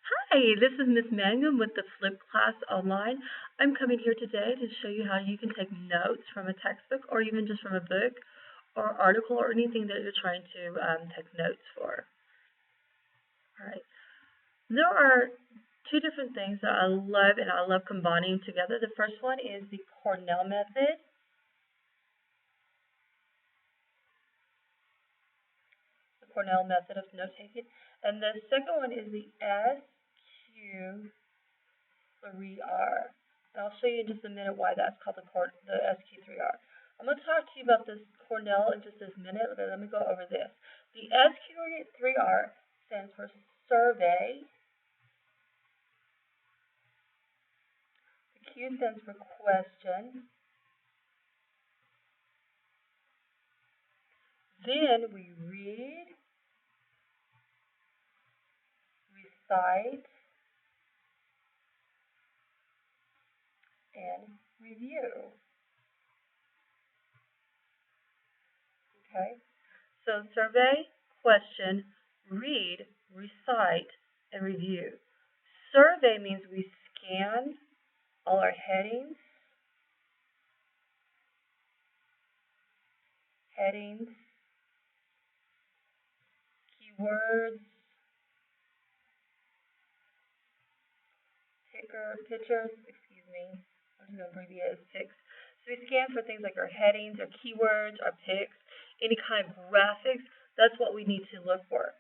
Hi, this is Miss Mangum with the Flip Class Online. I'm coming here today to show you how you can take notes from a textbook or even just from a book or article or anything that you're trying to take notes for. All right. There are two different things that I love and I love combining together. The first one is the Cornell method. The Cornell method of note taking. And the second one is the SQ3R. And I'll show you in just a minute why that's called the SQ3R. I'm going to talk to you about this Cornell in just a minute, but let me go over this. The SQ3R stands for survey. The Q stands for question. Then we read, recite, and review. Okay, so survey, question, read, recite, and review. Survey means we scan all our headings, keywords, pictures, I'm just going to abbreviate as pics. So we scan for things like our headings, our keywords, our pics, any kind of graphics. That's what we need to look for.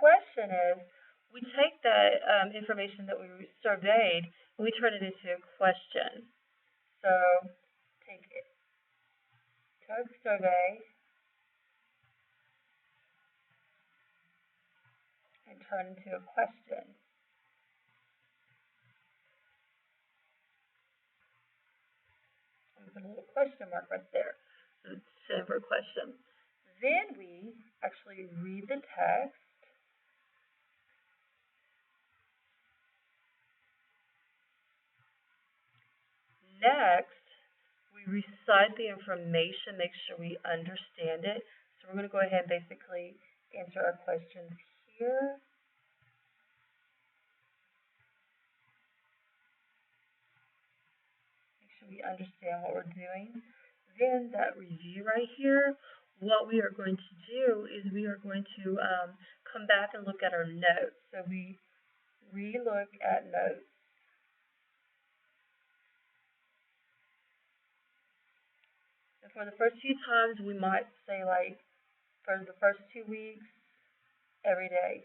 Question is, we take that information that we surveyed and we turn it into a question. So take survey and turn into a question. Put a little question mark right there. So it's stand for question. Then we actually read the text. Next, we recite the information, make sure we understand it. So we're going to go ahead and basically answer our questions here. We understand what we're doing. Then that review right here, what we are going to do is we are going to come back and look at our notes. So we re-look at notes. And for the first few times, we might say like, for the first 2 weeks, every day.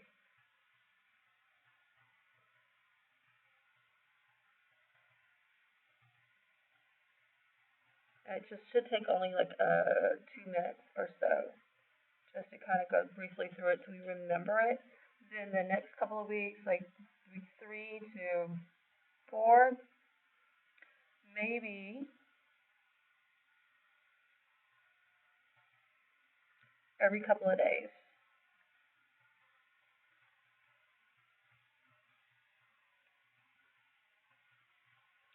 It just should take only like 2 minutes or so, just to kind of go briefly through it so we remember it. Then the next couple of weeks, like week 3 to 4, maybe every couple of days.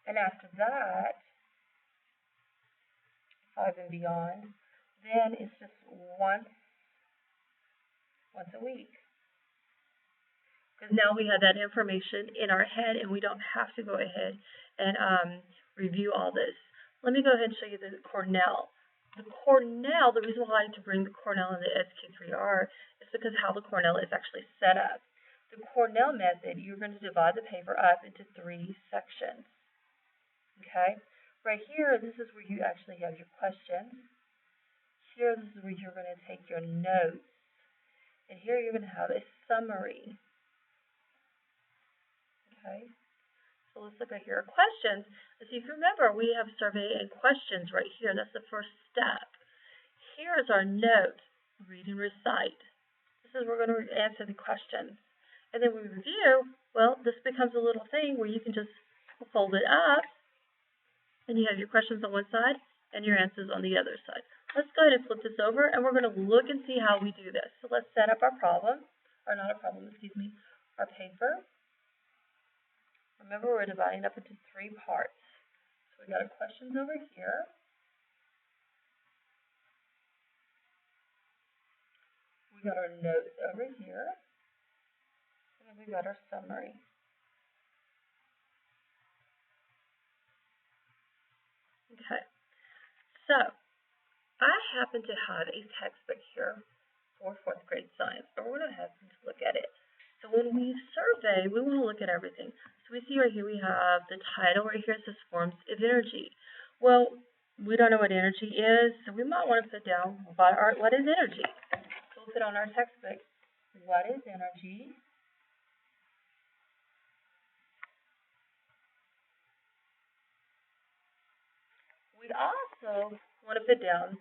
And after that, 5 and beyond, then it's just once a week. Because now we have that information in our head and we don't have to go ahead and review all this. Let me go ahead and show you the Cornell. The reason why I like to bring the Cornell and the SQ3R is because how the Cornell is actually set up. The Cornell method, you're going to divide the paper up into 3 sections. Okay? Right here, this is where you actually have your questions. Here, this is where you're going to take your notes. And here you're going to have a summary. Okay? So let's look at here. Questions. As you remember, we have survey and questions right here. That's the first step. Here is our note. Read and recite. This is where we're going to answer the questions. And then we review. Well, this becomes a little thing where you can just fold it up. And you have your questions on one side and your answers on the other side. Let's go ahead and flip this over, and we're going to look and see how we do this. So let's set up our problem, or not a problem, excuse me, our paper. Remember, we're dividing up into 3 parts. So we got our questions over here. We got our notes over here. And then we got our summary. Okay, so I happen to have a textbook here for 4th grade science, but we're going to have to look at it. So when we survey, we want to look at everything. So we see right here we have the title right here. It says forms of energy. Well, we don't know what energy is, so we might want to put down what is energy. So we'll put on our textbook, what is energy? We also want to put down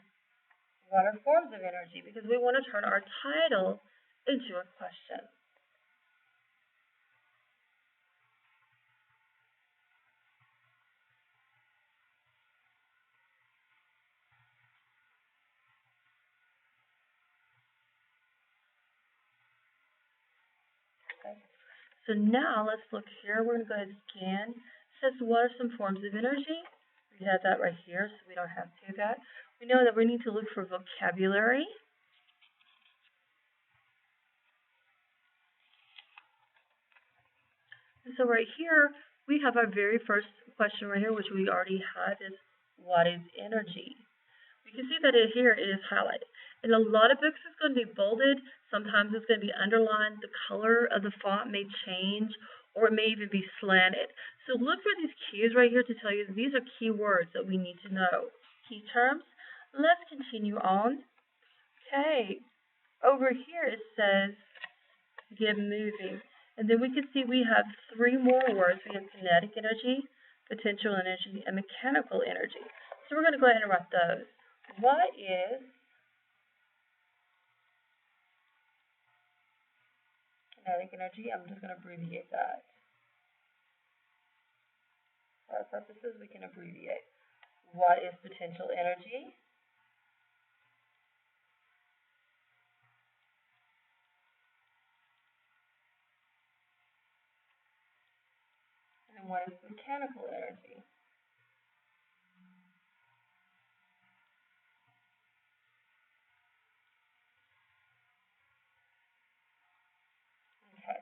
what are forms of energy, because we want to turn our title into a question. Okay. So now let's look here. We're going to go ahead and scan. It says what are some forms of energy? We have that right here, so we don't have to do that. We know that we need to look for vocabulary. And so right here, we have our very first question right here, which we already had, is what is energy? You can see that here it is highlighted. In a lot of books, it's going to be bolded. Sometimes it's going to be underlined. The color of the font may change, or it may even be slanted. So look for these cues right here to tell you these are key words that we need to know. Key terms. Let's continue on. Okay. Over here it says get moving. And then we can see we have 3 more words. We have kinetic energy, potential energy, and mechanical energy. So we're going to go ahead and write those. What is kinetic energy? I'm just going to abbreviate that. For our purposes, we can abbreviate. What is potential energy? And what is mechanical energy? Okay.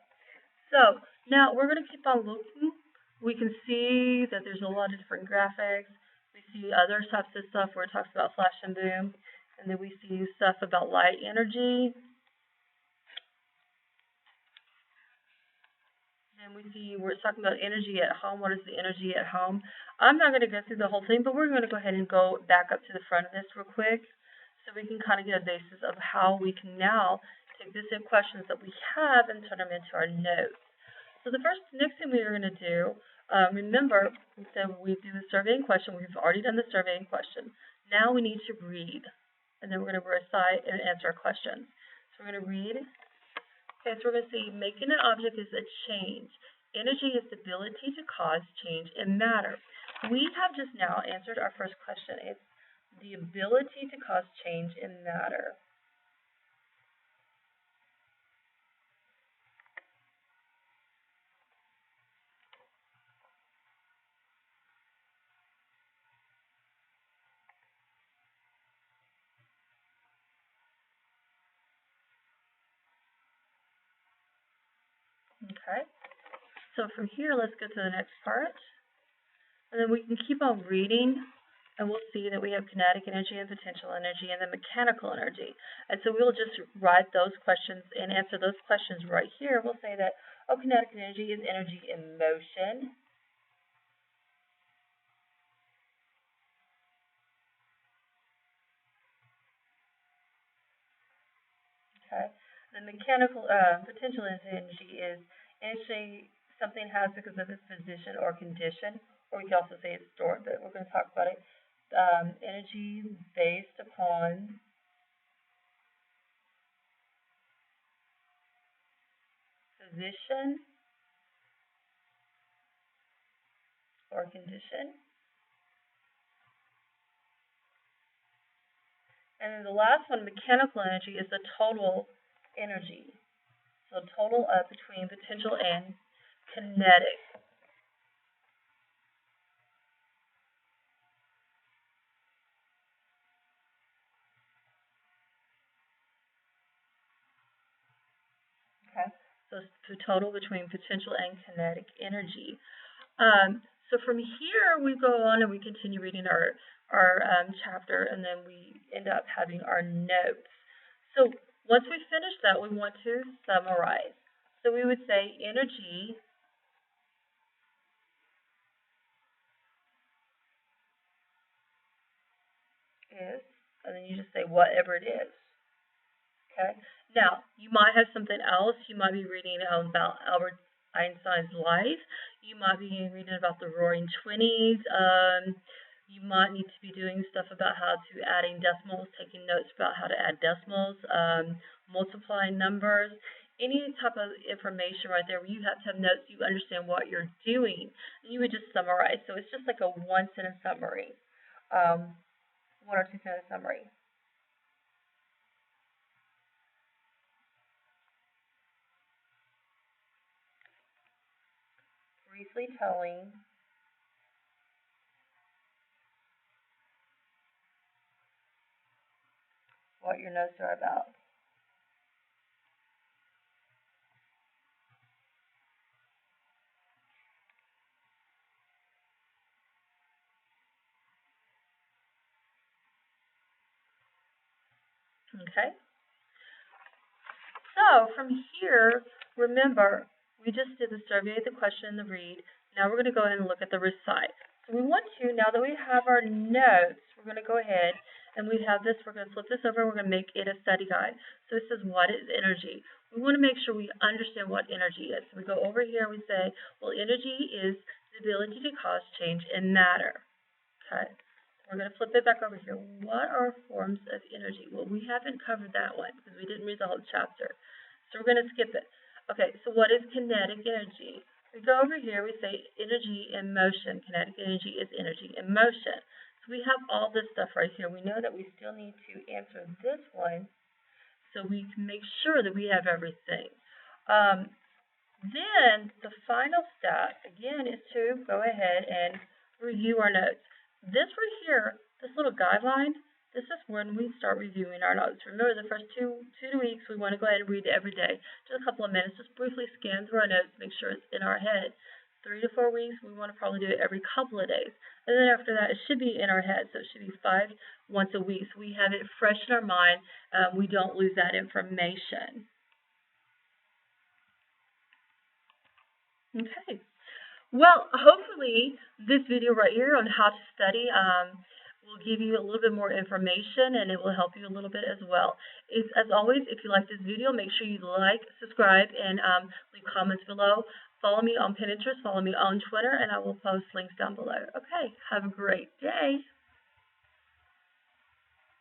So now we're going to keep on looking. We can see that there's a lot of different graphics. We see other types of stuff where it talks about flash and boom. And then we see stuff about light energy. And we see where it's talking about energy at home. What is the energy at home? I'm not going to go through the whole thing, but we're going to go ahead and go back up to the front of this real quick so we can kind of get a basis of how we can now take these questions that we have and turn them into our notes. So the next thing we're going to do, remember, we said we do the surveying question. We've already done the surveying question. Now we need to read, and then we're going to recite and answer our questions. So we're going to read. Okay, so we're going to see making an object is a change. Energy is the ability to cause change in matter. We have just now answered our first question. It's the ability to cause change in matter. Okay, so from here, let's go to the next part. And then we can keep on reading, and we'll see that we have kinetic energy and potential energy and then mechanical energy. And so we'll just write those questions and answer those questions right here. We'll say that, oh, kinetic energy is energy in motion. Okay. The mechanical potential energy is energy something has because of its position or condition, or we can also say it's stored, but we're going to talk about it. Energy based upon position or condition. And then the last one, mechanical energy, is the total energy. So total between potential and kinetic. Okay, so it's the total between potential and kinetic energy. So from here, we go on and we continue reading our chapter, and then we end up having our notes. So once we finish that, we want to summarize. So we would say energy is, and then you just say whatever it is. Okay. Now, you might have something else. You might be reading about Albert Einstein's life. You might be reading about the Roaring Twenties. You might need to be doing stuff about how to adding decimals, taking notes about how to add decimals, multiplying numbers, any type of information right there where you have to have notes, you understand what you're doing, and you would just summarize. So it's just like a one-sentence summary, 1 or 2 sentence summary. Briefly telling what your notes are about. Okay? So from here, remember, we just did the survey, the question, the read. Now we're going to go ahead and look at the recite. So we want to, now that we have our notes, we're going to go ahead and we have this, we're going to flip this over, we're going to make it a study guide. So this is what is energy. We want to make sure we understand what energy is. So we go over here and we say, well, energy is the ability to cause change in matter. Okay. We're going to flip it back over here. What are forms of energy? Well, we haven't covered that one because we didn't read the whole chapter. So we're going to skip it. Okay, so what is kinetic energy? We go over here, we say energy in motion. Kinetic energy is energy in motion. So we have all this stuff right here. We know that we still need to answer this one so we can make sure that we have everything. Then the final step, again, is to go ahead and review our notes. This right here, this little guideline, this is when we start reviewing our notes. Remember, the first two weeks, we want to go ahead and read it every day. Just a couple of minutes, just briefly scan through our notes, make sure it's in our head. 3 to 4 weeks, we want to probably do it every couple of days. And then after that, it should be in our head. So it should be 5 once a week. So we have it fresh in our mind. We don't lose that information. Okay. Well, hopefully this video right here on how to study will give you a little bit more information, and it will help you a little bit as well. As always, if you like this video, make sure you like, subscribe, and leave comments below. Follow me on Pinterest, follow me on Twitter, and I will post links down below. Okay, have a great day.